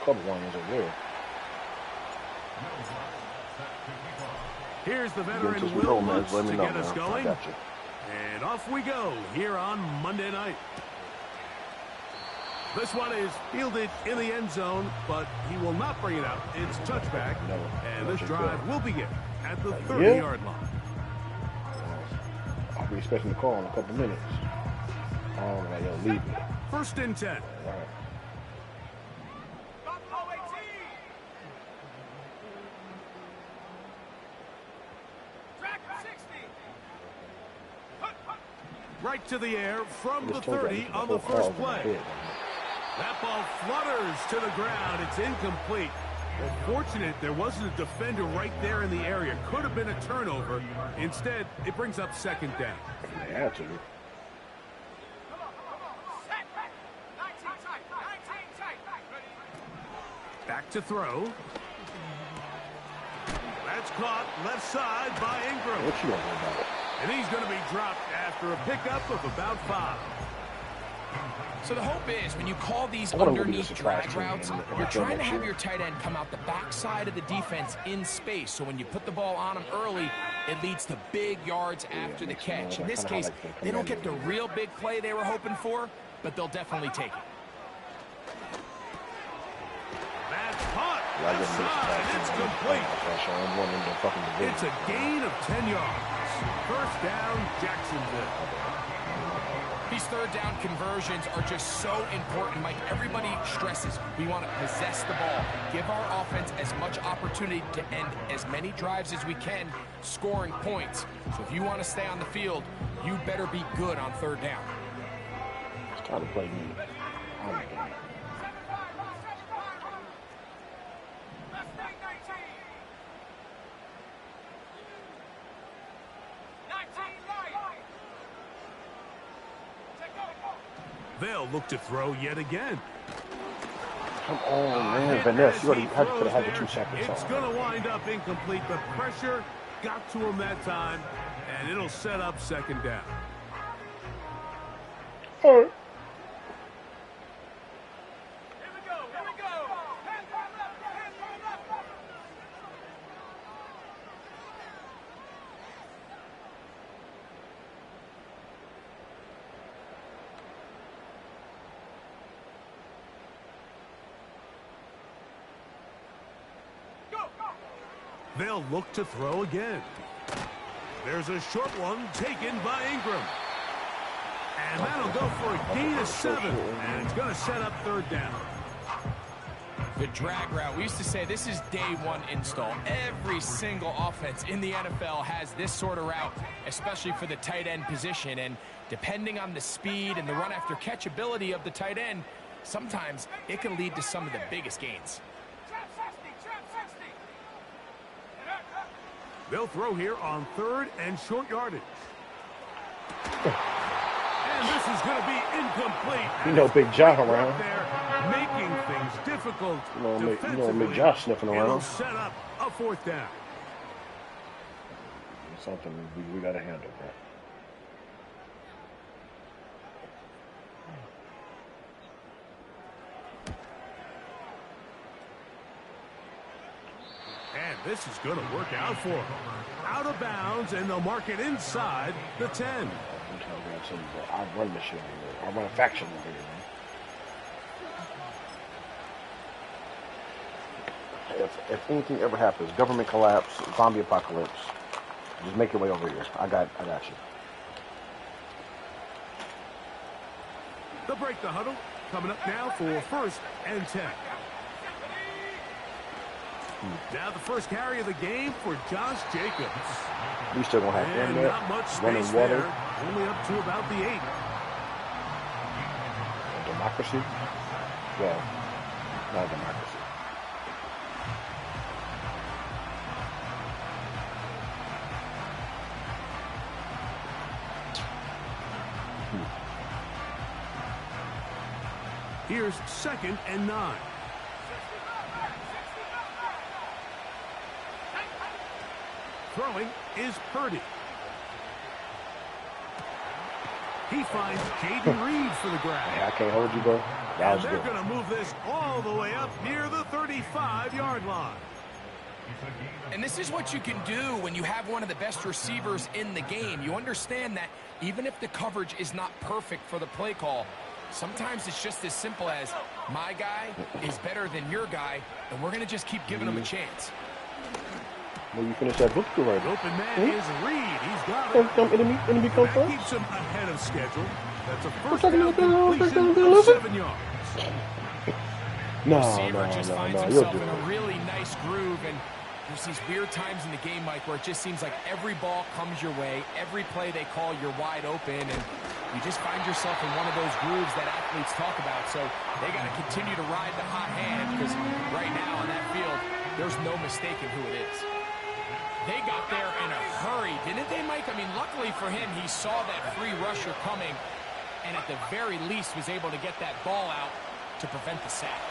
couple ones over there. Here's the veteran Will Lutz to get us going. And off we go here on Monday night. This one is fielded in the end zone, but he will not bring it out. It's touchback, and this drive will begin at the 30-yard line. I'll be expecting the call in a couple minutes. Leave me. 1st and 10. All right. Right to the air from the 30 on the first play. That ball flutters to the ground. It's incomplete. Well, fortunate there wasn't a defender right there in the area. Could have been a turnover. Instead, it brings up 2nd down. They had to. Back to throw. That's caught left side by Ingram. What you know about it? And he's going to be dropped after a pickup of about 5. So the hope is when you call these underneath drag routes, you're trying to have your tight end come out the backside of the defense in space. So when you put the ball on him early, it leads to big yards after the catch. In this case, they don't get the real big play they were hoping for, but they'll definitely take it. That's caught. It's complete. It's a gain of 10 yards. 1st down, Jacksonville. These 3rd down conversions are just so important, Mike. Everybody stresses we want to possess the ball, give our offense as much opportunity to end as many drives as we can, scoring points. So if you want to stay on the field, you better be good on 3rd down. It's time to play me. They'll look to throw yet again. Come on, man. Vanessa, you already could have had the 2 seconds. It's going to wind up incomplete. The pressure got to him that time, and it'll set up 2nd down. All right. They'll look to throw again. There's a short one taken by Ingram. And that'll go for a gain of 7. And it's going to set up 3rd down. The drag route. We used to say this is day 1 install. Every single offense in the NFL has this sort of route, especially for the tight end position. And depending on the speed and the run after catch ability of the tight end, sometimes it can lead to some of the biggest gains. They'll throw here on 3rd and short yardage. And this is going to be incomplete. You know Big John around. There, making things difficult. You know Big John sniffing around. It'll set up a 4th down. Something we got to handle, bro. And this is going to work out for them. Out of bounds, and they'll mark it inside the 10. I run this shit over here. I run a faction over here, man. If anything ever happens, government collapse, zombie apocalypse, just make your way over here. I got you. They'll break the huddle. Coming up now for 1st and 10. Now the first carry of the game for Josh Jacobs. We still don't have and internet, not much running space water. there. Only up to about the 8. Democracy? Well, not democracy. Here's 2nd and 9. Throwing is Purdy. He finds Jaden Reed for the grab. I can't hold you, bro. That was and they're good. going to move this all the way up near the 35-yard line. And this is what you can do when you have one of the best receivers in the game. You understand that even if the coverage is not perfect for the play call, sometimes it's just as simple as my guy is better than your guy, and we're going to just keep giving him a chance. Well, you finish that book right. Open man is Reed. He's got it. Enemy come That first. keeps him ahead of schedule. That's a first Second down down, completion of 7 yards. No, Receiver just finds you'll himself do in a it. really nice groove, and there's these weird times in the game, Mike, where it just seems like every ball comes your way, every play they call, you're wide open, and you just find yourself in one of those grooves that athletes talk about. So they got to continue to ride the hot hand, because right now on that field, there's no mistaking who it is. They got there in a hurry, didn't they, Mike? I mean, luckily for him, he saw that free rusher coming, and at the very least was able to get that ball out to prevent the sack.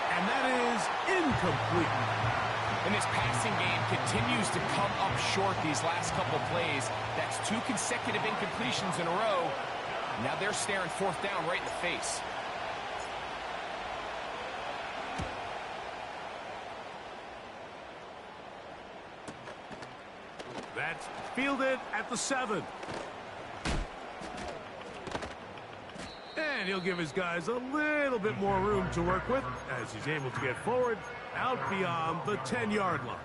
And that is incomplete. And this passing game continues to come up short these last couple plays. That's 2 consecutive incompletions in a row. Now they're staring 4th down right in the face. That's fielded at the 7. And he'll give his guys a little bit more room to work with as he's able to get forward out beyond the 10-yard line.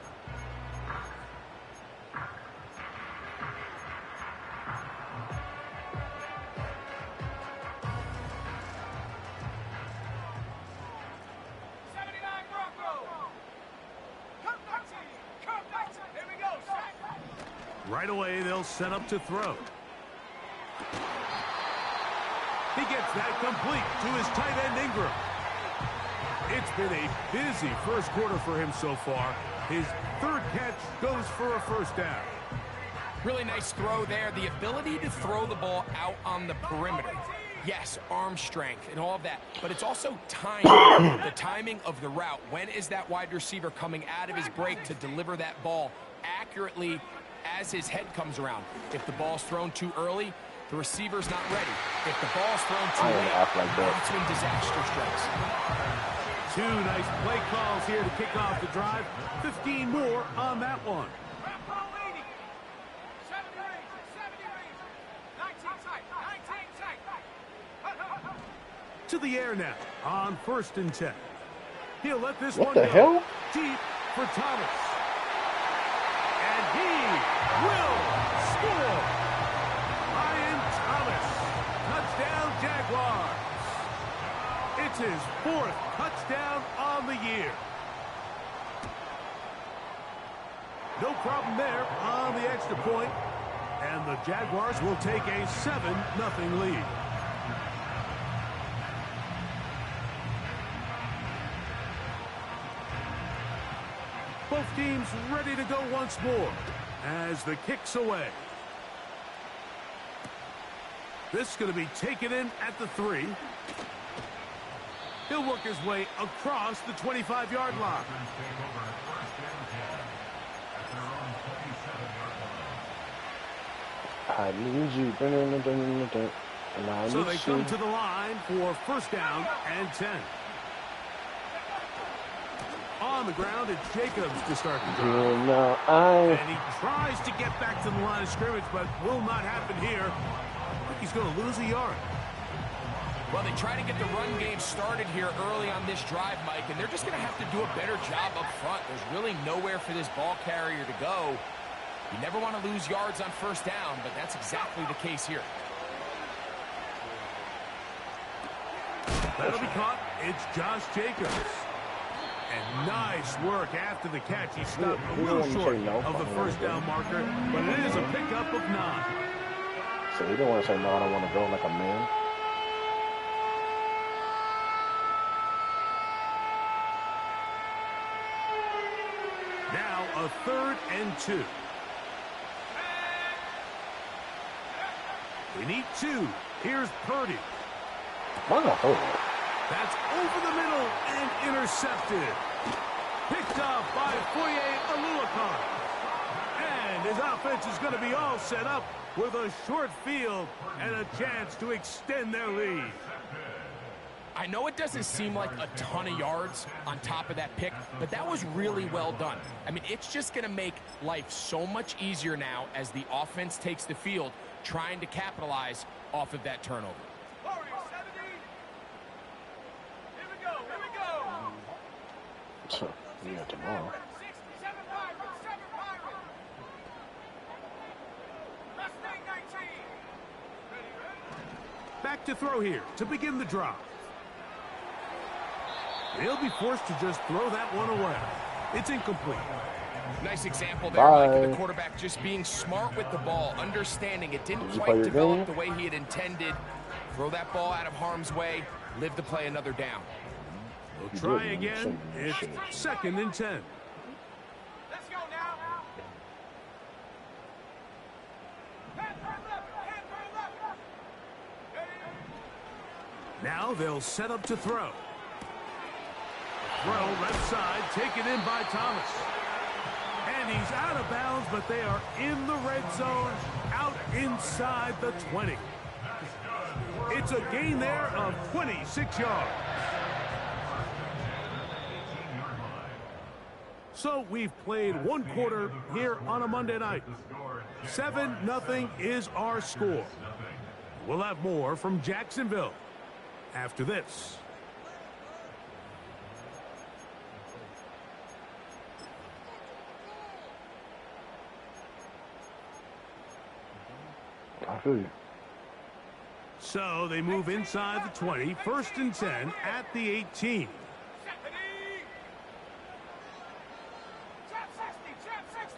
Right away, they'll set up to throw. He gets that complete to his tight end, Ingram. It's been a busy first quarter for him so far. His 3rd catch goes for a first down. Really nice throw there. The ability to throw the ball out on the perimeter. Yes, arm strength and all of that, but it's also timing. The timing of the route. When is that wide receiver coming out of his break to deliver that ball accurately as his head comes around? If the ball's thrown too early, the receiver's not ready. If the ball's thrown too late, that's when disaster strikes. 2 nice play calls here to kick off the drive. 15 more on that one. To the air now on 1st and 10. He'll let this one go. What the hell? Deep for Thomas. And he will score. Ryan Thomas. Touchdown Jaguars. It's his 4th touchdown on the year. No problem there on the extra point. And the Jaguars will take a 7-0 lead. Both teams ready to go once more as the kick's away. This is going to be taken in at the 3. He'll work his way across the 25-yard line. I need you. So they come to the line for first down and 10. On the ground, it's Jacobs to start the drive. And he tries to get back to the line of scrimmage, but will not happen here. I think he's going to lose a yard. Well, they try to get the run game started here early on this drive, Mike, and they're just going to have to do a better job up front. There's really nowhere for this ball carrier to go. You never want to lose yards on first down, but that's exactly the case here. That'll be caught. It's Josh Jacobs. And nice work after the catch. He stopped a little short of the first down marker, but it is a pickup of 9. So you don't want to say, no, I don't want to go like a man. Now a 3rd and 2. They need 2. Here's Purdy. That's over the middle and intercepted. Picked off by Foye Aluakar. And his offense is going to be all set up with a short field and a chance to extend their lead. I know it doesn't seem like a ton of yards on top of that pick, but that was really well done. I mean, it's just going to make life so much easier now as the offense takes the field, trying to capitalize off of that turnover. So, yeah, tomorrow. Back to throw here to begin the drive. He'll be forced to just throw that one away. It's incomplete. Nice example there, Mike, of the quarterback just being smart with the ball, understanding it didn't quite develop the way he had intended. Throw that ball out of harm's way, live to play another down. We'll try again. It's 2nd and 10. Let's go now. Now they'll set up to throw. Throw left side, taken in by Thomas. And he's out of bounds, but they are in the red zone, out inside the 20. It's a gain there of 26 yards. So we've played one quarter here on a Monday night. 7-0 is our score. We'll have more from Jacksonville after this. I feel you. So they move inside the 20, 1st and 10 at the 18.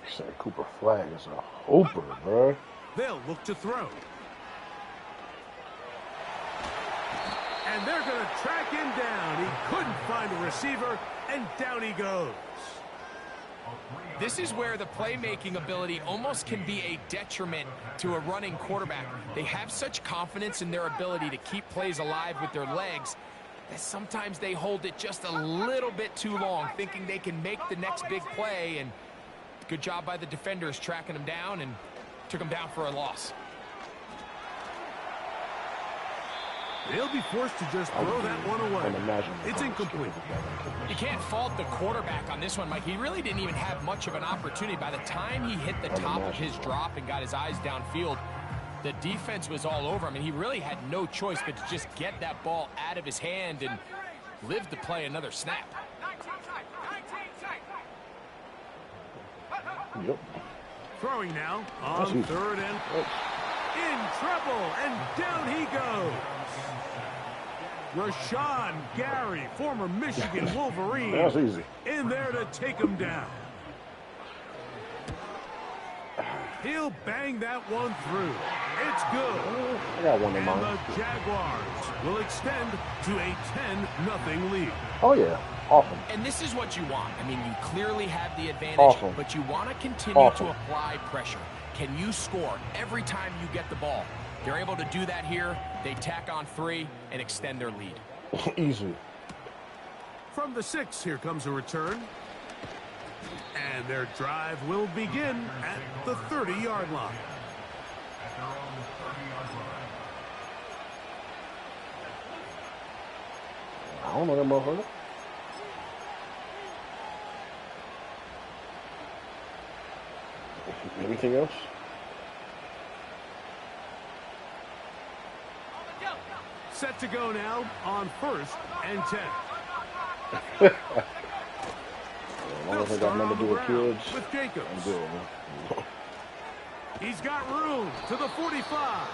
Say Cooper Flag is a hooper, bro. They'll look to throw. And they're going to track him down. He couldn't find a receiver, and down he goes. This is where the playmaking ability almost can be a detriment to a running quarterback. They have such confidence in their ability to keep plays alive with their legs that sometimes they hold it just a little bit too long, thinking they can make the next big play, and good job by the defenders tracking him down and took him down for a loss. They'll be forced to just throw that one away. It's incomplete. You can't fault the quarterback on this one, Mike. He really didn't even have much of an opportunity. By the time he hit the top of his drop and got his eyes downfield, the defense was all over him, and he really had no choice but to just get that ball out of his hand and live to play another snap. Yep. Throwing now on 3rd and in trouble, and down he goes. Rashawn Gary, former Michigan Wolverine, That's easy. In there to take him down. He'll bang that one through. It's good. I got one in mind. And the Jaguars will extend to a 10-0 lead. Oh, yeah. Awesome. And this is what you want. I mean, you clearly have the advantage, but you want to continue to apply pressure. Can you score every time you get the ball? They're able to do that here. They tack on 3 and extend their lead. Easy. From the 6, here comes a return. And their drive will begin at the 30-yard line. I don't know that motherfucker. Anything else? Set to go now on 1st and 10. As long as I got nothing to do with kids, with Jacobs. I'm good, man. He's got room to the 45.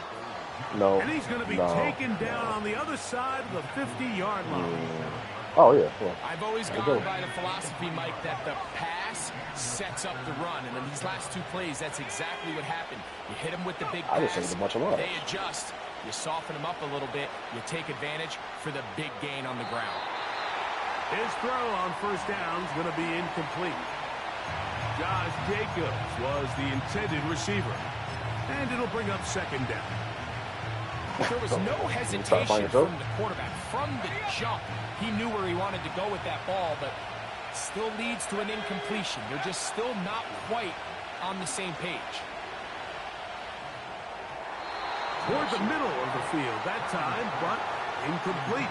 No. And he's going to be taken down on the other side of the 50-yard line. Oh, yeah. Well, I've always gone by the philosophy, Mike, that the pass sets up the run. And in these last 2 plays, that's exactly what happened. You hit them with the big pass. I just saved a bunch of lives. They adjust. You soften them up a little bit. You take advantage for the big gain on the ground. His throw on 1st down is going to be incomplete. Josh Jacobs was the intended receiver. And it'll bring up 2nd down. There was no hesitation from the quarterback. From the jump, he knew where he wanted to go with that ball, but still leads to an incompletion. They're just still not quite on the same page. Toward the middle of the field that time, but incomplete.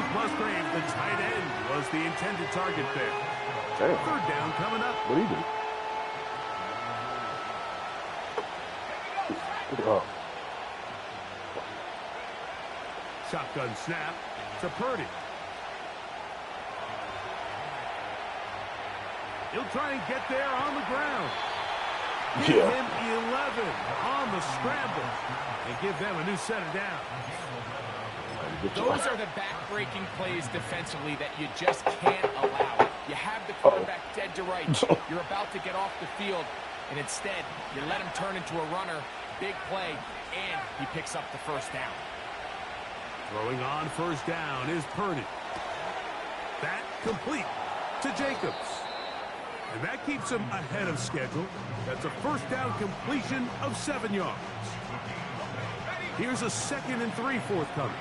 Luke Musgrave, the tight end, was the intended target there. Damn. Third down coming up. What do you do? Oh. Shotgun snap to Purdy. He'll try and get there on the ground. Give him 11 on the scramble and give them a new set of downs. Those are the back-breaking plays defensively that you just can't allow. You have the quarterback dead to rights. You're about to get off the field, and instead, you let him turn into a runner. Big play, and he picks up the first down. Throwing on first down is Purdy. That complete to Jacobs. And that keeps him ahead of schedule. That's a first down completion of 7 yards. Here's a 2nd and 3 forthcoming.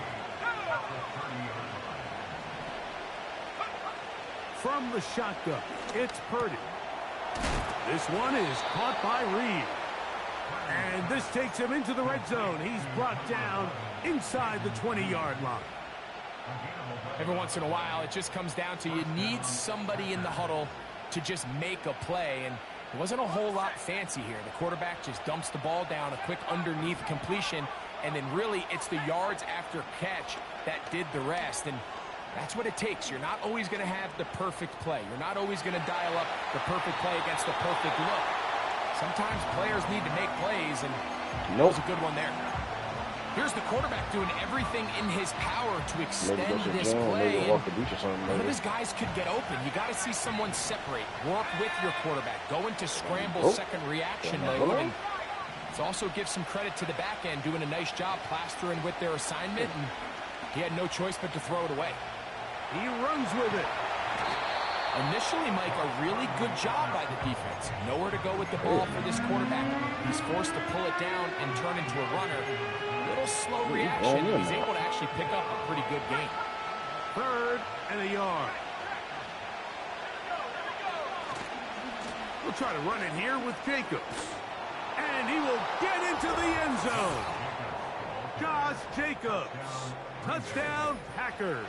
From the shotgun, it's Purdy. This one is caught by Reed. And this takes him into the red zone. He's brought down inside the 20-yard line. Every once in a while, it just comes down to you need somebody in the huddle to just make a play. And it wasn't a whole lot fancy here. The quarterback just dumps the ball down, a quick underneath completion, and then really it's the yards after catch that did the rest. And that's what it takes. You're not always going to have the perfect play. You're not always going to dial up the perfect play against the perfect look. Sometimes players need to make plays, and that was a good one there. Here's the quarterback doing everything in his power to extend this play. None of his guys could get open. You got to see someone separate, work with your quarterback, go into scramble second reaction mode. And it also gives some credit to the back end doing a nice job plastering with their assignment, and he had no choice but to throw it away. He runs with it. Initially, Mike, a really good job by the defense. Nowhere to go with the ball for this quarterback. He's forced to pull it down and turn into a runner. A little slow reaction, and he's able to actually pick up a pretty good gain. 3rd and a yard. We'll try to run it here with Jacobs. And he will get into the end zone. Josh Jacobs. Touchdown, Packers.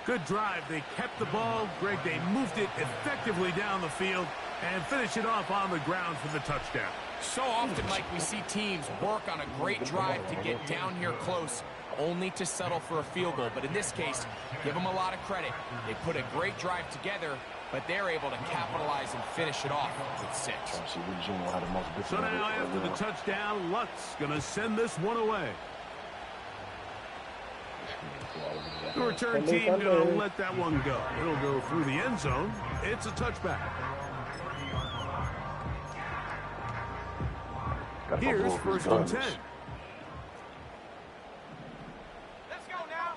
Good drive. They kept the ball. Greg, they moved it effectively down the field and finish it off on the ground for the touchdown. So often, Mike, we see teams work on a great drive to get down here close, only to settle for a field goal. But in this case, give them a lot of credit. They put a great drive together, but they're able to capitalize and finish it off with 6. So now after the touchdown, Lutz going to send this one away. The return team going to let that one go. It'll go through the end zone. It's a touchback. Here's 1st and 10. Let's go now.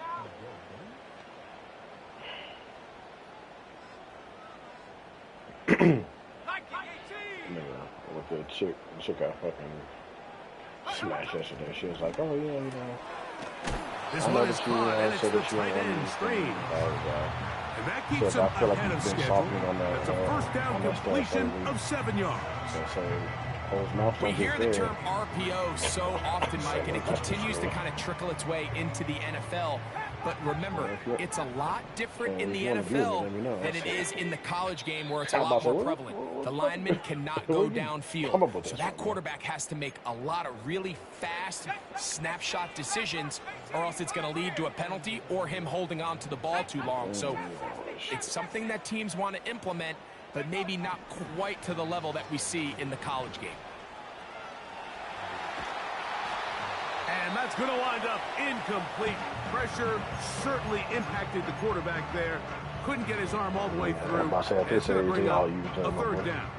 Chick got fucking smashed yesterday. She was like, oh, yeah, you know. This one is caught, and it's the tight end screen. And that keeps him ahead of schedule. That's a first down completion of 7 yards. We hear the term RPO so often, Mike, and it continues to kind of trickle its way into the NFL. But remember, it's a lot different in the NFL than it is in the college game, where it's a lot more prevalent. The lineman cannot go downfield, so that quarterback has to make a lot of really fast snapshot decisions, or else it's going to lead to a penalty or him holding on to the ball too long. So it's something that teams want to implement, but maybe not quite to the level that we see in the college game. And that's going to wind up incomplete. Pressure certainly impacted the quarterback there. Couldn't get his arm all the way through. It's going to bring up a 3rd down.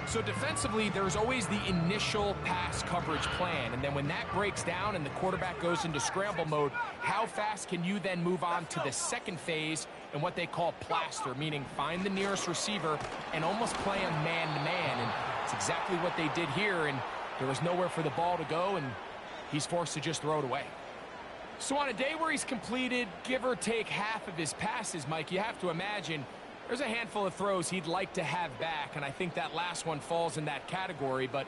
So defensively, there's always the initial pass coverage plan. And then when that breaks down and the quarterback goes into scramble mode, how fast can you then move on to the second phase and what they call plaster, meaning find the nearest receiver and almost play him man-to-man. And it's exactly what they did here. And there was nowhere for the ball to go, and he's forced to just throw it away. So on a day where he's completed, give or take half of his passes, Mike, you have to imagine there's a handful of throws he'd like to have back, and I think that last one falls in that category. But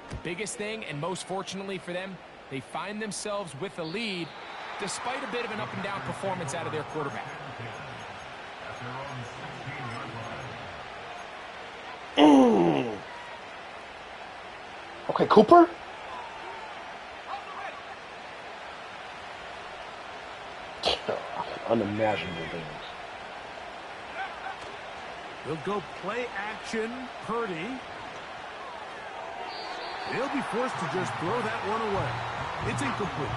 the biggest thing, and most fortunately for them, they find themselves with a lead, despite a bit of an up-and-down performance out of their quarterback. Okay, Cooper. Unimaginable things. He'll go play action. Purdy. He'll be forced to just throw that one away. It's incomplete.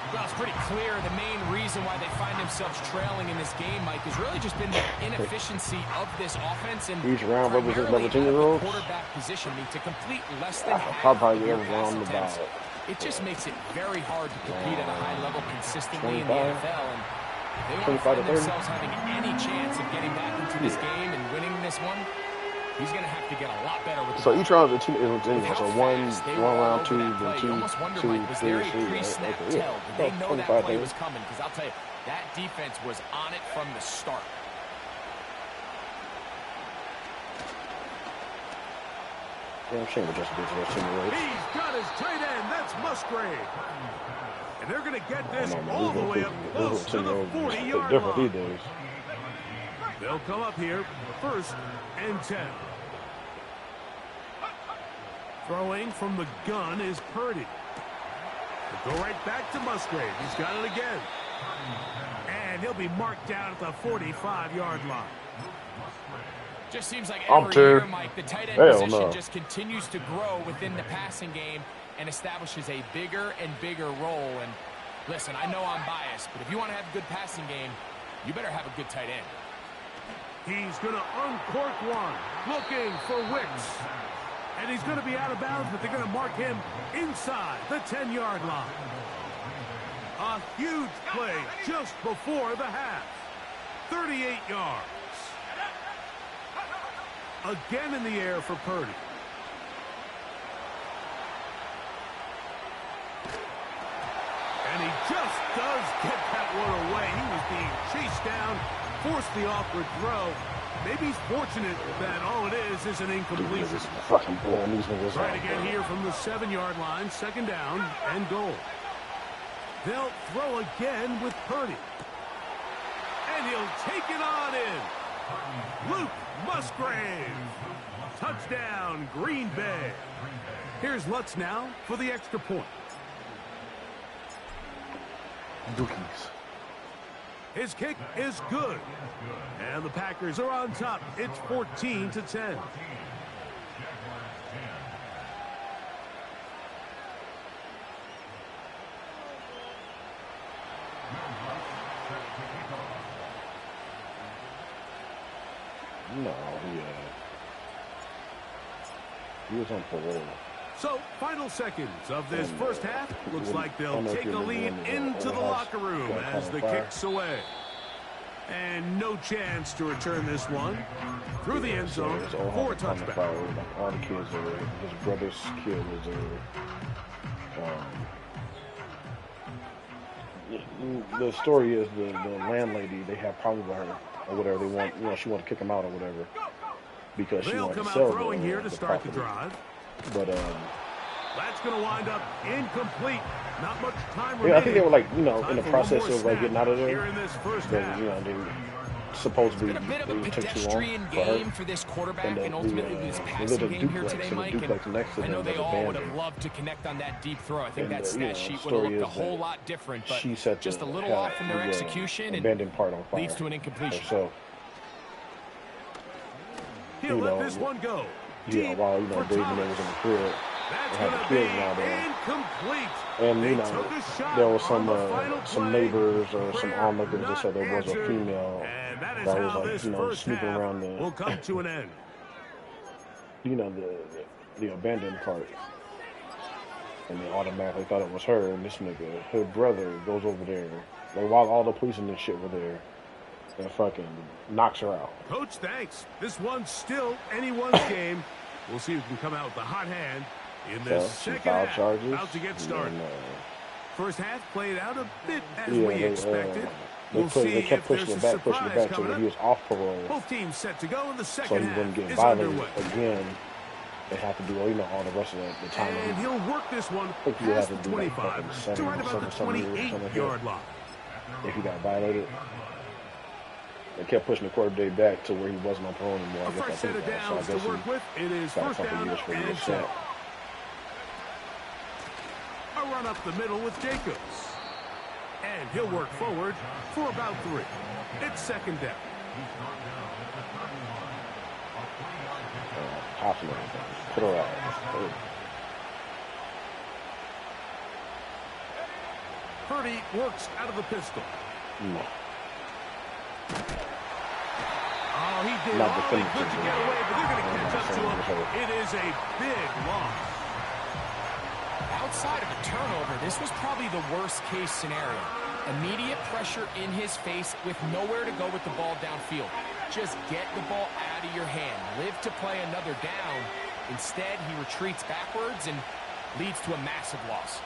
Well, it's pretty clear the main reason why they find themselves trailing in this game, Mike, has really just been the inefficiency of this offense and each round represents primarily 17-year-olds. Quarterback positioning to complete less than half probably of your ever pass on the attempts. ball. It just makes it very hard to compete at a high level consistently in the 25. NFL. And they want to 25 find to 30. themselves having any chance of getting back into this game and winning this one. He's going to have to get a lot better with the So ball. each round is anyway. So one round, two, then You two, almost wonder, two, Mike, was there a three, pre-snap okay, tell? yeah. Did they know that 25, play was coming? Because I'll tell you, that defense was on it from the start. Damn shame with just those 10 years. He's got his tight end. That's Musgrave. And they're going to get this all the way up close to the 40-yard line. They'll come up here, 1st and 10. Throwing from the gun is Purdy. They'll go right back to Musgrave. He's got it again. And he'll be marked down at the 45-yard line. Just seems like every year, Mike, the tight end position just continues to grow within the passing game and establishes a bigger and bigger role. And listen, I know I'm biased, but if you want to have a good passing game, you better have a good tight end. He's going to uncork one, looking for Wicks. And he's going to be out of bounds, but they're going to mark him inside the 10-yard line. A huge play just before the half. 38 yards. Again in the air for Purdy. And he just does get that one away. He was being chased down, forced the awkward throw. Maybe he's fortunate that all it is an incompletion. Right again here from the 7-yard line, 2nd down and goal. They'll throw again with Purdy. And he'll take it on in. Luke Musgrave. Touchdown, Green Bay. Here's Lutz now for the extra point. Dookies. His kick is good. And the Packers are on top. It's 14-10. No, he was on parole. So, final seconds of this first half. Looks like they'll take a lead into the locker room as the kick's away. And no chance to return this one through the end zone for a touchback. All the kids are his brother's kid was the story is the landlady, they have problems with her or whatever. They want, she want to kick him out or whatever because she wanted to sell throwing here to start the drive. But that's going to wind up incomplete. Not much time remaining. Yeah, I think they were like, in the process of like getting out of there. Here in this first half. They supposedly It's been a bit of a took too pedestrian long game for this quarterback and ultimately this passing game here today, Mike. And I know they all would have loved to connect on that deep throw. I think that stat sheet would have looked a whole lot different, but just a little off from their execution and part on fire. leads to an incompletion. So, he'll let this one go. Yeah, while David was in the crib. That's going to be incomplete. And there was some neighbors or some onlookers that said there was a female that was like snooping around the will come to an end. The abandoned part, and they automatically thought it was her. And this nigga, her brother, goes over there like while all the police and this shit were there, and fucking knocks her out. Coach, thanks. This one's still anyone's game. We'll see who can come out with the hot hand in this second half. Charges. About to get started. First half played out a bit as we expected. They kept pushing it back, so when he was off parole. Both teams set to go in the So second he half. wouldn't get violated again They have to do, all the rest of the time. And he'll work this one past the 25 to right about the 28-yard line. If he got violated. They kept pushing the quarterback back to where he wasn't on parole anymore. A fresh set of downs to work with. It is first down and 10. A run up the middle with Jacobs. And he'll work forward for about 3. It's second down. Put her out. Purdy works out of the pistol. No. Oh, he did all he could to get away, but they're going to catch up to him. It is a big loss. Outside of a turnover, this was probably the worst-case scenario. Immediate pressure in his face with nowhere to go with the ball downfield. Just get the ball out of your hand. Live to play another down. Instead, he retreats backwards and leads to a massive loss.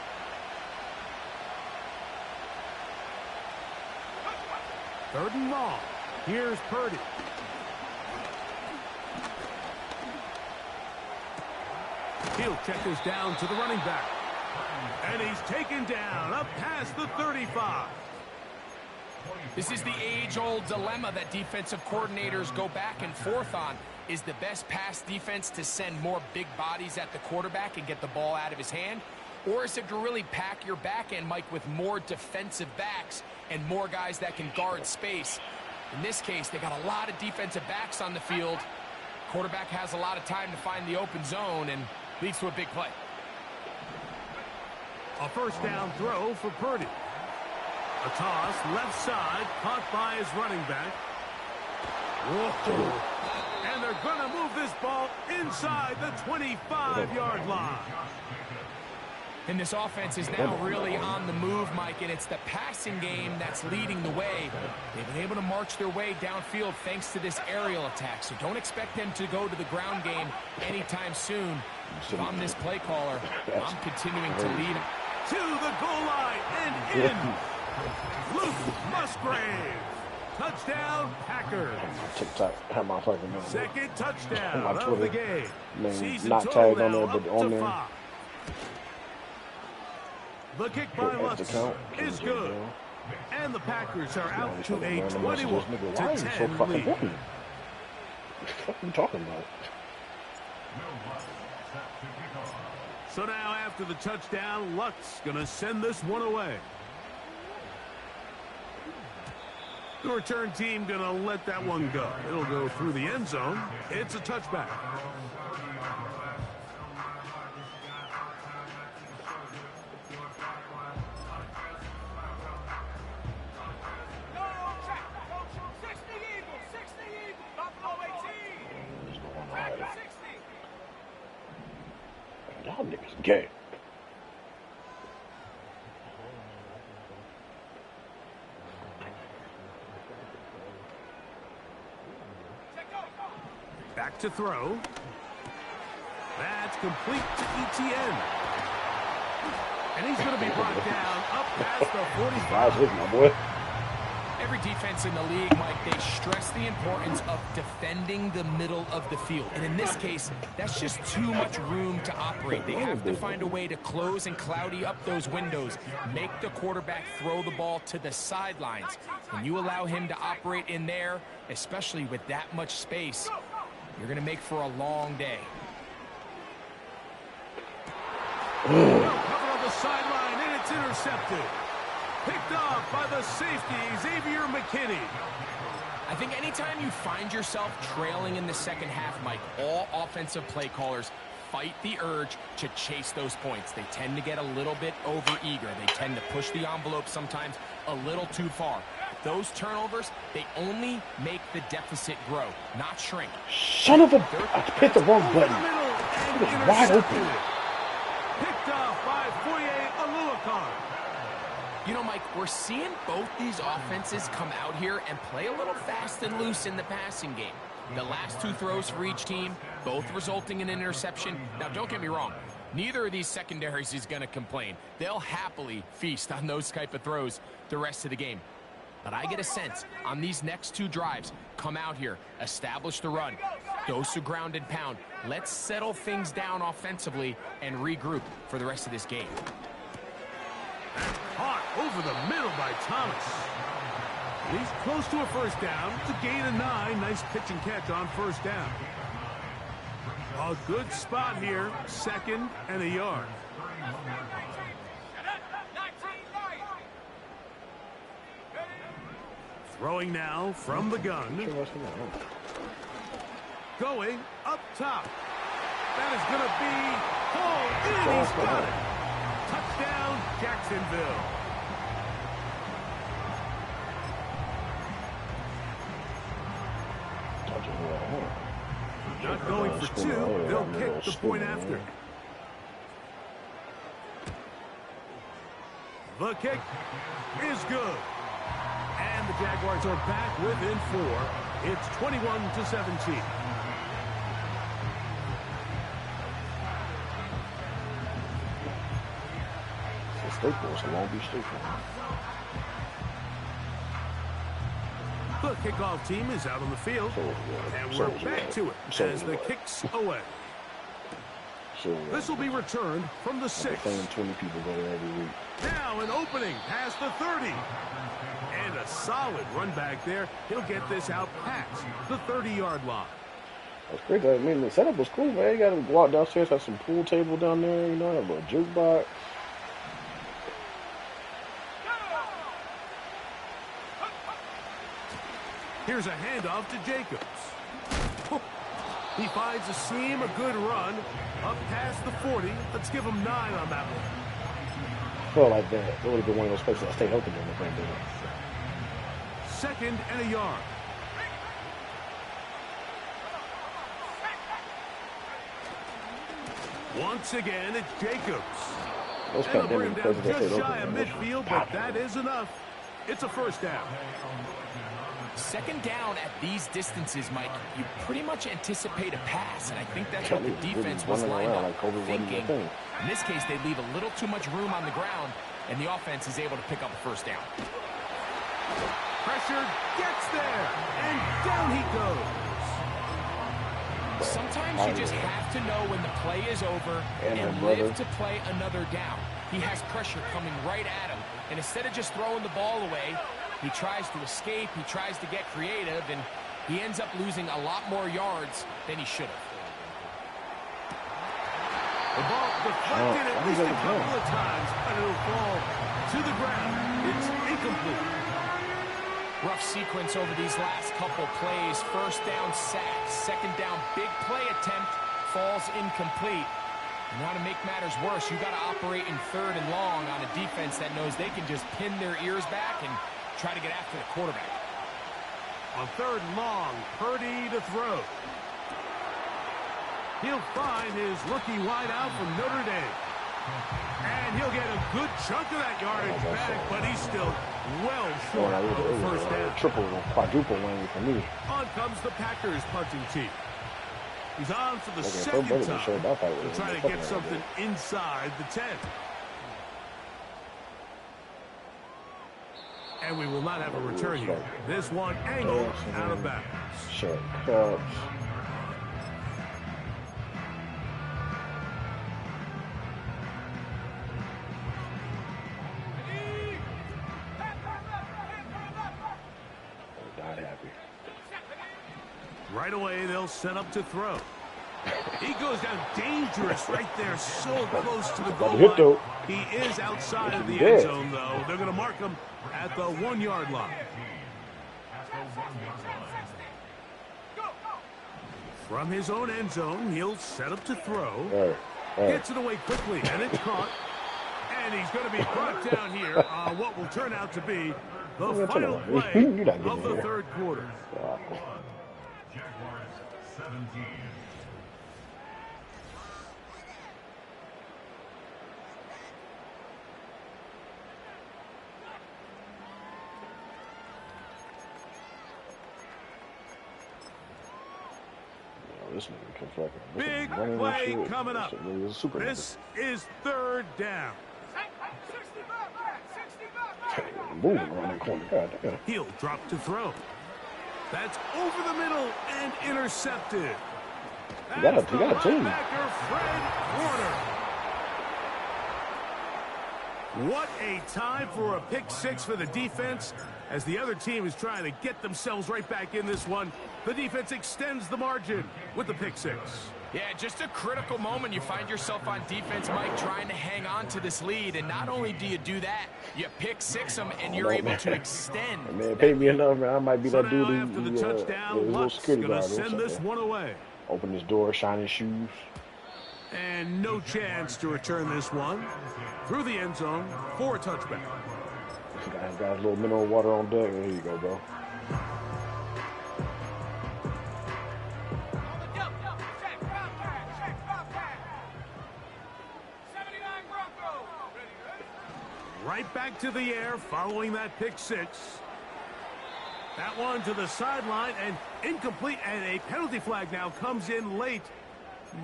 Third and long. Here's Purdy. He'll check this down to the running back. And he's taken down up past the 35. This is the age-old dilemma that defensive coordinators go back and forth on. Is the best pass defense to send more big bodies at the quarterback and get the ball out of his hand? Or is it to really pack your back end, Mike, with more defensive backs and more guys that can guard space? In this case, they got a lot of defensive backs on the field. Quarterback has a lot of time to find the open zone and leads to a big play. A first down throw for Purdy. A toss left side, caught by his running back. Whoa. And they're going to move this ball inside the 25-yard line. And this offense is now really on the move, Mike, and it's the passing game that's leading the way. They've been able to march their way downfield thanks to this aerial attack, so don't expect them to go to the ground game anytime soon. If I'm this play caller, I'm continuing to lead him. To the goal line and in. Luke Musgrave. Touchdown, Packers. TikTok, have my fucking name. Second touchdown of the game. Season not tagged on there, but on there. 5. The kick by Lutz is good. And the Packers are out to a 21-10 lead. What are you talking about? So now after the touchdown, Lutz going to send this one away. The return team going to let that one go. It'll go through the end zone. It's a touchback. Y'all niggas gay. Back to throw. That's complete to ETN. And he's going to be brought down up past the 45. My boy. Every defense in the league, Mike, they stress the importance of defending the middle of the field. And in this case, that's just too much room to operate. They have to find a way to close and cloudy up those windows, make the quarterback throw the ball to the sidelines. When you allow him to operate in there, especially with that much space, you're going to make for a long day. Well covered on the sideline, and it's intercepted. Picked off by the safety, Xavier McKinney. I think anytime you find yourself trailing in the second half, Mike, all offensive play callers fight the urge to chase those points. They tend to get a little bit over-eager. They tend to push the envelope sometimes a little too far. Those turnovers, they only make the deficit grow, not shrink. Son of a... I hit the wrong button. It was wide open. Picked off by Foye Aluakar. You know, Mike, we're seeing both these offenses come out here and play a little fast and loose in the passing game. The last two throws for each team, both resulting in an interception. Now, don't get me wrong. Neither of these secondaries is going to complain. They'll happily feast on those type of throws the rest of the game. But I get a sense on these next 2 drives, come out here, establish the run, dose of ground and pound. Let's settle things down offensively and regroup for the rest of this game. Caught over the middle by Thomas. He's close to a first down. It's a gain of 9. Nice pitch and catch on first down. A good spot here. 2nd and a yard. Throwing now from the gun. Going up top. That is going to be pulled in. He's got it. Touchdown, Jacksonville. Not going for 2. They'll kick the point after. The kick is good. And the Jaguars are back within 4. It's 21-17. Staples, Long Beach Station. The kickoff team is out on the field, and we're back to it as the kick's away. This will be returned from the 6. 20 people go there every week. Now an opening past the 30. And a solid run back there. He'll get this out past the 30-yard line. That's great. I mean, the setup was cool, man. You got to go out downstairs, have some pool table down there, you know, have a jukebox. Here's a handoff to Jacobs. He finds a seam, a good run, up past the 40. Let's give him 9 on that one. Felt like that. It would have been one of those places that stayed open during the pandemic. 2nd and a yard. Once again, it's Jacobs. Those And they'll bring him pandemic down places just that shy stayed of open. midfield, but that is enough. It's a first down. 2nd down at these distances, Mike, you pretty much anticipate a pass, and I think that's what the defense was lined up thinking. In this case, they leave a little too much room on the ground, and the offense is able to pick up a first down. Pressure gets there, and down he goes. Sometimes you just have to know when the play is over and live to play another down. He has pressure coming right at him, and instead of just throwing the ball away, he tries to escape, he tries to get creative, and he ends up losing a lot more yards than he should have. The ball deflected at least a couple of times, but it'll fall to the ground. It's incomplete. Rough sequence over these last couple plays. First down sack, 2nd down big play attempt, falls incomplete. And now to make matters worse, you got to operate in 3rd and long on a defense that knows they can just pin their ears back and try to get after the quarterback. On 3rd and long, Purdy to throw. He'll find his rookie wideout from Notre Dame. And he'll get a good chunk of that yardage back, but he's still well short of the first down. Triple, quadruple win for me. On comes the Packers punting team. He's on for the 2nd time to try to get something inside the 10. And we will not have a return here. This one angled out of bounds. Short cuts. Not happy. Right away, they'll set up to throw. He goes down dangerous right there, so close to the goal line. He is outside of the end zone, though. They're going to mark him at the 1-yard line. From his own end zone, he'll set up to throw. Gets it away quickly, and it's caught. And he's going to be brought down here on what will turn out to be the final play of the 3rd quarter. This nigga can fucking big play coming up. This is 3rd down. moving around that corner. God damn. He'll drop to throw. That's over the middle and intercepted. He got a team. Fred Warner. What a time for a pick six for the defense. As the other team is trying to get themselves right back in this one, the defense extends the margin with the pick six. Yeah, just a critical moment. You find yourself on defense, Mike, trying to hang on to this lead. And not only do you do that, you pick six them, and you're able to extend. Man, pay me enough, man. I might be that dude after the touchdown, Luck's going to send this one away. Open his door, shine his shoes. And no chance to return this one through the end zone for a touchback. This guy's got a little mineral water on deck. There you go, bro. Right back to the air following that pick six. That one to the sideline and incomplete, and a penalty flag now comes in late.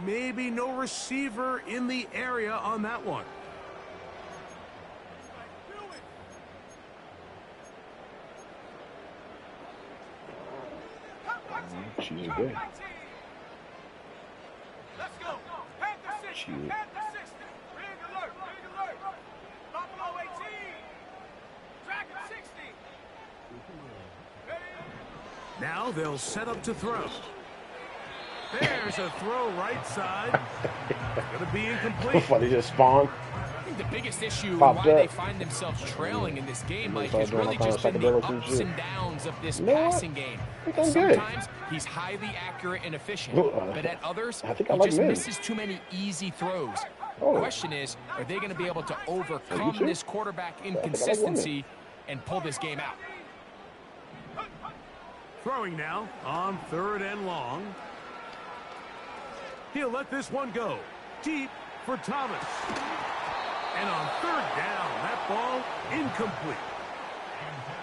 Maybe no receiver in the area on that one. She's good. Let's go. Panther 60. Panther 60. Rig alert. Rig alert. Buffalo 18. Dragon 60. Now they'll set up to throw. There's a throw right side. Going to be incomplete. Somebody just spawned. I think the biggest issue why they find themselves trailing in this game, Mike, has really just been the ups and downs of this passing game. Sometimes he's highly accurate and efficient, but at others, he just misses too many easy throws. The question is, are they going to be able to overcome this quarterback inconsistency and pull this game out? Throwing now on 3rd and long. He'll let this one go deep for Thomas. And on 3rd down, that ball incomplete.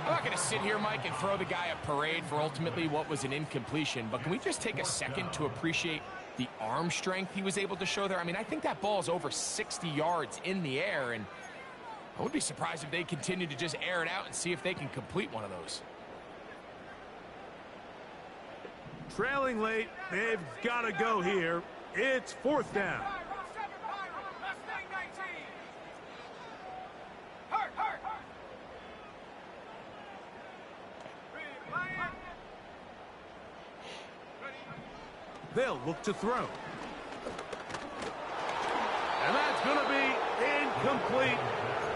I'm not going to sit here, Mike, and throw the guy a parade for ultimately what was an incompletion, but can we just take a second to appreciate the arm strength he was able to show there? I mean, I think that ball is over 60 yards in the air, and I would be surprised if they continue to just air it out and see if they can complete one of those. Trailing late, they've got to go here. It's 4th down. They'll look to throw. And that's going to be incomplete.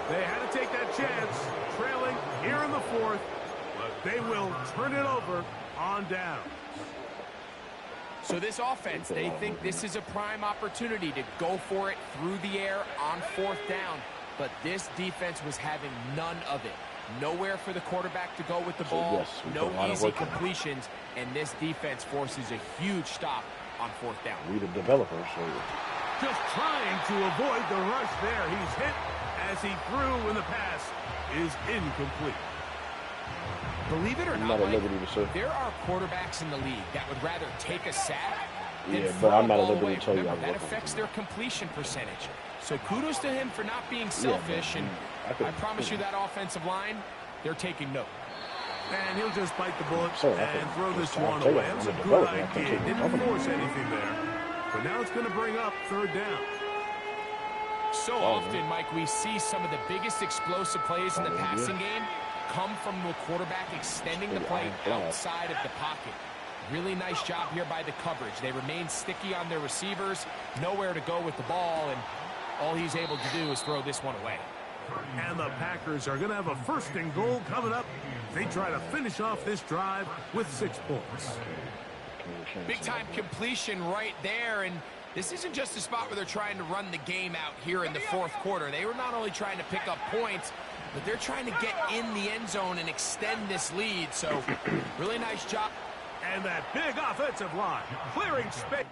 They had to take that chance, trailing here in the 4th, but they will turn it over on down. So this offense, they think this is a prime opportunity to go for it through the air on 4th down. But this defense was having none of it. Nowhere for the quarterback to go with the ball, no easy completions, and this defense forces a huge stop on 4th down. We the developers. So. Just trying to avoid the rush there. He's hit as he threw when the pass is incomplete. Believe it or not, Mike, there are quarterbacks in the league that would rather take a sack than throw a ball away. Remember, that affects their completion percentage. So kudos to him for not being selfish, and I promise you that offensive line, they're taking note. And he'll just bite the bullet and throw this one away. That's a good idea. Didn't force anything there. But now it's going to bring up 3rd down. So often, Mike, we see some of the biggest explosive plays in the passing game come from the quarterback extending the play outside of the pocket. Really nice job here by the coverage. They remain sticky on their receivers, nowhere to go with the ball, and all he's able to do is throw this one away. And the Packers are going to have a 1st and goal coming up. They try to finish off this drive with 6 points. Big-time completion right there, and this isn't just a spot where they're trying to run the game out here in the 4th quarter. They were not only trying to pick up points, but they're trying to get in the end zone and extend this lead. So, really nice job. And that big offensive line clearing space.